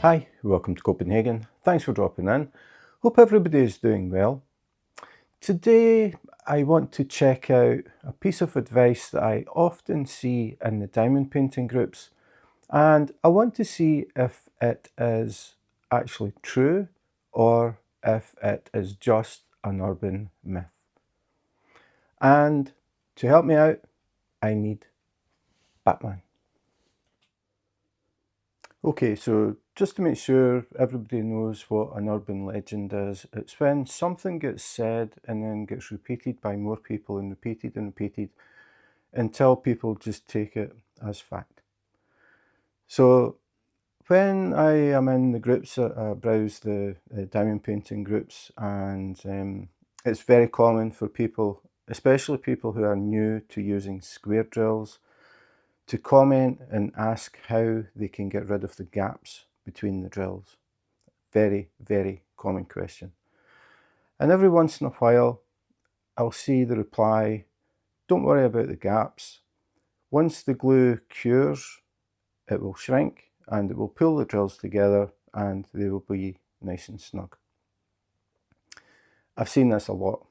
Hi, welcome to Copenhagen. Thanks for dropping in. Hope everybody is doing well. Today I want to check out a piece of advice that I often see in the diamond painting groups, and I want to see if it is actually true or if it is just an urban myth. And to help me out, I need Batman. Okay, so just to make sure everybody knows what an urban legend is, it's when something gets said and then gets repeated by more people and repeated until people just take it as fact. So when I am in the groups, I browse the diamond painting groups, and it's very common for people, especially people who are new to using square drills, to comment and ask how they can get rid of the gaps between the drills. Very, very common question. And every once in a while, I'll see the reply, don't worry about the gaps. Once the glue cures, it will shrink and it will pull the drills together and they will be nice and snug. I've seen this a lot.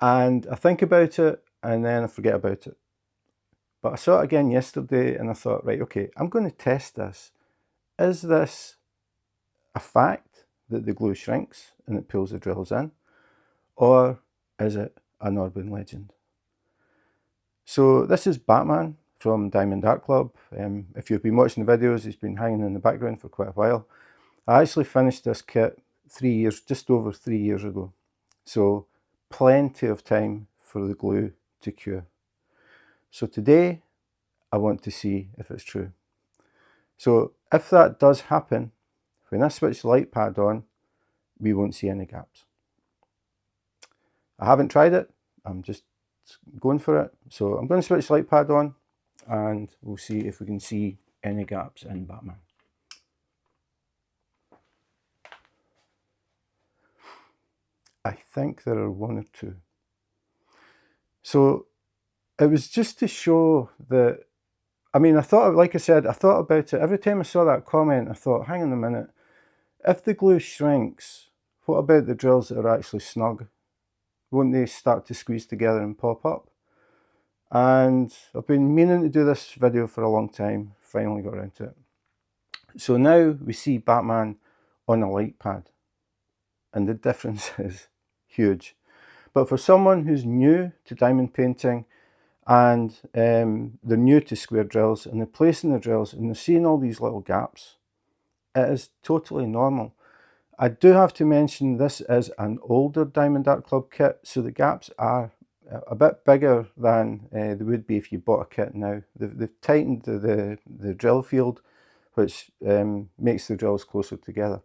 And I think about it and then I forget about it. But I saw it again yesterday and I thought, right, okay, I'm going to test this. Is this a fact that the glue shrinks and it pulls the drills in? Or is it an urban legend? So this is Batman from Diamond Art Club. If you've been watching the videos, he's been hanging in the background for quite a while. I actually finished this kit just over 3 years ago. So plenty of time for the glue to cure. So today, I want to see if it's true. So if that does happen, when I switch the light pad on, we won't see any gaps. I haven't tried it, I'm just going for it. So I'm going to switch the light pad on and we'll see if we can see any gaps in Batman. I think there are one or two. So it was just to show that, I mean, I thought, like I said, I thought about it. Every time I saw that comment, I thought, hang on a minute, if the glue shrinks, what about the drills that are actually snug? Won't they start to squeeze together and pop up? And I've been meaning to do this video for a long time, finally got around to it. So now we see Batman on a light pad, and the difference is huge. But for someone who's new to diamond painting and they're new to square drills and they're placing the drills and they're seeing all these little gaps, it is totally normal. I do have to mention this is an older Diamond Art Club kit, so the gaps are a bit bigger than they would be if you bought a kit now. They've tightened the drill field, which makes the drills closer together,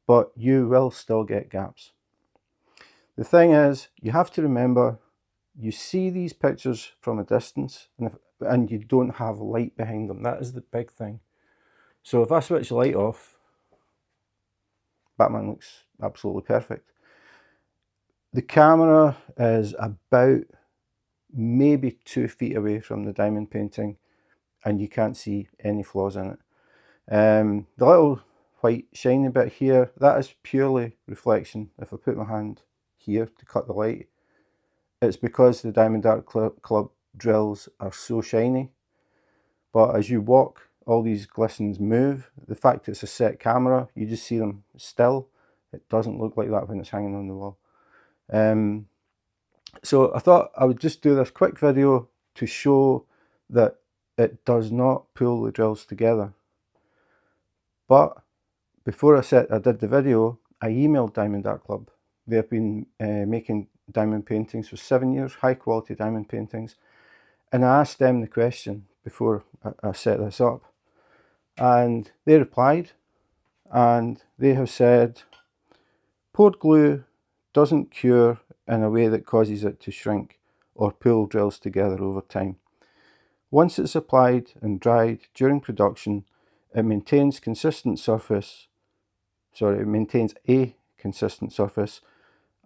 but you will still get gaps. The thing is, you have to remember, you see these pictures from a distance and you don't have light behind them. That is the big thing. So if I switch the light off, Batman looks absolutely perfect. The camera is about maybe 2 feet away from the diamond painting and you can't see any flaws in it. The little white shiny bit here, that is purely reflection. If I put my hand here to cut the light, it's because the Diamond Art Club drills are so shiny. But as you walk, all these glistens move. The fact it's a set camera, you just see them still. It doesn't look like that when it's hanging on the wall. So I thought I would just do this quick video to show that it does not pull the drills together. But before I did the video, I emailed Diamond Art Club. They have been making diamond paintings for 7 years, high quality diamond paintings. And I asked them the question before I set this up. And they replied, and they have said, poured glue doesn't cure in a way that causes it to shrink or pull drills together over time. Once it's applied and dried during production, it maintains a consistent surface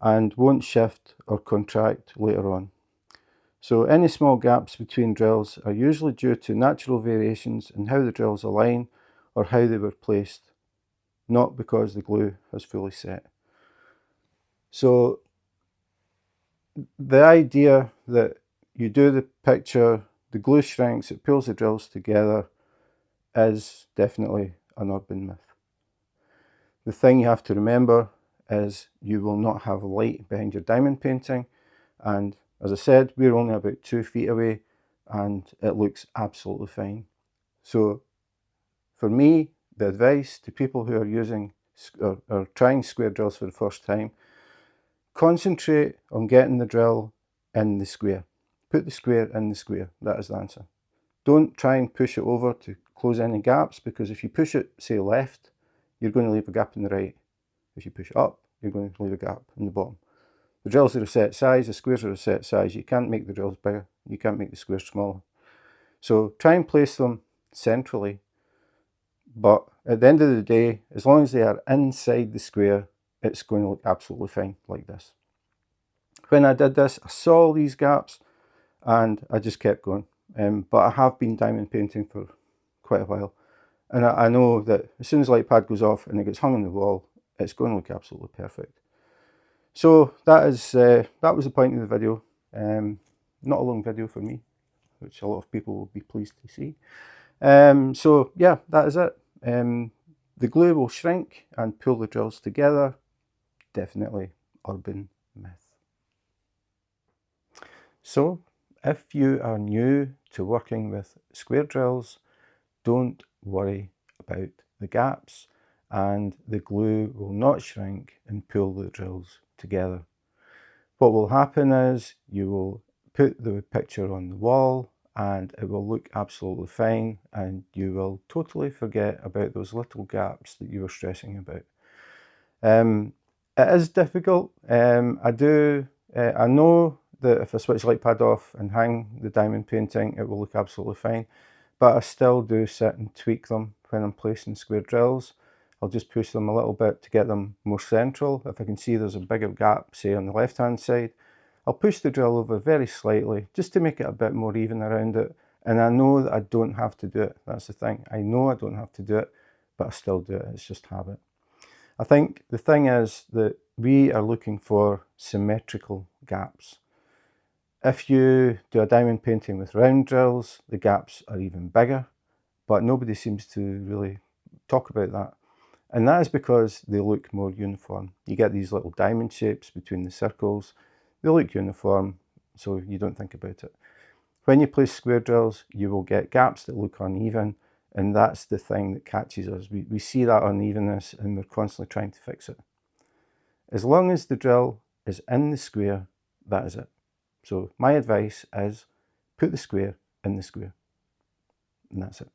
and won't shift or contract later on. So any small gaps between drills are usually due to natural variations in how the drills align or how they were placed not because the glue has fully set. So the idea that you do the picture, the glue shrinks, it pulls the drills together, is definitely an urban myth. The thing you have to remember is you will not have light behind your diamond painting, and as I said, we're only about 2 feet away and it looks absolutely fine. So for me, the advice to people who are using or trying square drills for the first time, concentrate on getting the drill in the square. Put the square in the square. That is the answer. Don't try and push it over to close any gaps, because if you push it, say, left, you're going to leave a gap in the right. If you push it up, you're going to leave a gap in the bottom. The drills are a set size, the squares are a set size. You can't make the drills bigger. You can't make the squares smaller. So try and place them centrally. But at the end of the day, as long as they are inside the square, it's going to look absolutely fine like this. When I did this, I saw all these gaps and I just kept going. But I have been diamond painting for quite a while. And I know that as soon as the light pad goes off and it gets hung on the wall, it's going to look absolutely perfect. So that was the point of the video. Not a long video for me, which a lot of people will be pleased to see. So yeah, that is it. The glue will shrink and pull the drills together. Definitely urban myth. So if you are new to working with square drills, don't worry about the gaps, and the glue will not shrink and pull the drills together. What will happen is you will put the picture on the wall and it will look absolutely fine, and you will totally forget about those little gaps that you were stressing about. It is difficult. I know that if I switch the light pad off and hang the diamond painting, it will look absolutely fine, but I still do sit and tweak them when I'm placing square drills. I'll just push them a little bit to get them more central. If I can see there's a bigger gap, say on the left hand side, I'll push the drill over very slightly just to make it a bit more even around it. And I know that I don't have to do it. That's the thing. I know I don't have to do it, but I still do it. It's just habit. I think the thing is that we are looking for symmetrical gaps. If you do a diamond painting with round drills, the gaps are even bigger, but nobody seems to really talk about that. And that is because they look more uniform. You get these little diamond shapes between the circles. They look uniform, so you don't think about it. When you place square drills, you will get gaps that look uneven, and that's the thing that catches us. We see that unevenness and we're constantly trying to fix it. As long as the drill is in the square, that is it. So my advice is put the square in the square, and that's it.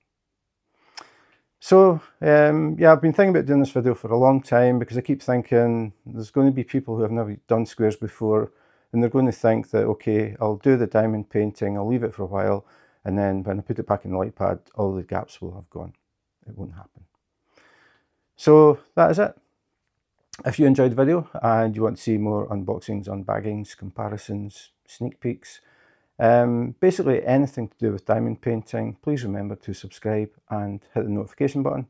So yeah, I've been thinking about doing this video for a long time, because I keep thinking there's going to be people who have never done squares before, and they're going to think that, okay, I'll do the diamond painting, I'll leave it for a while, and then when I put it back in the light pad, all the gaps will have gone. It won't happen. So that is it. If you enjoyed the video and you want to see more unboxings, unbaggings, comparisons, sneak peeks, basically anything to do with diamond painting, please remember to subscribe and hit the notification button,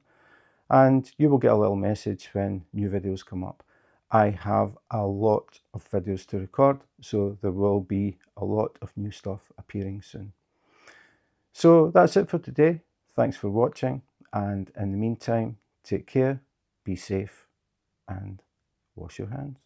and you will get a little message when new videos come up. I have a lot of videos to record, so there will be a lot of new stuff appearing soon. So that's it for today. Thanks for watching, and in the meantime, take care, be safe, and wash your hands.